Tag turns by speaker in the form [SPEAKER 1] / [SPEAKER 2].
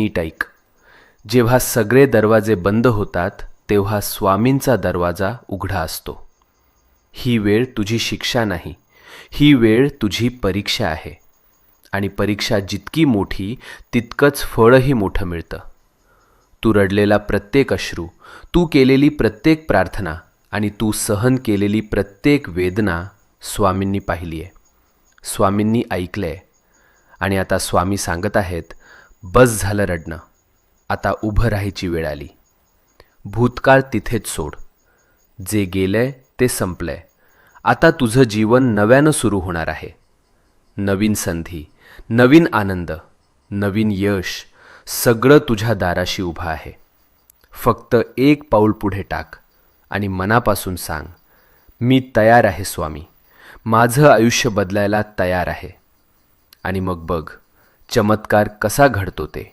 [SPEAKER 1] नीट ऐक. जेव्हा सगळे दरवाजे बंद होतात तेव्हा स्वामींचा दरवाजा उघडा असतो. ही वेळ तुझी शिक्षा नाही, ही वेळ तुझी परीक्षा आहे. आणि परीक्षा जितकी मोठी तितकंच फळही मोठं मिळतं. तू रडलेला प्रत्येक अश्रू, तू केलेली प्रत्येक प्रार्थना आणि तू सहन केलेली प्रत्येक वेदना स्वामींनी पाहिली आहे, स्वामींनी ऐकलं आहे. आणि आता स्वामी सांगत आहेत, बस झालं रडणं, आता उभं राहायची वेळ आली. भूतकाळ तिथेच सोड. जे गेलंय ते संपलंय. आता तुझं जीवन नव्यानं सुरू होणार आहे. नवीन संधी, नवीन आनंद, नवीन यश, सगळं तुझ्या दाराशी उभं आहे. फक्त एक पाऊल पुढे टाक आणि मनापासून सांग, मी तयार आहे स्वामी, माझं आयुष्य बदलायला तयार आहे. आणि मग बघ चमत्कार कसा घडतो ते.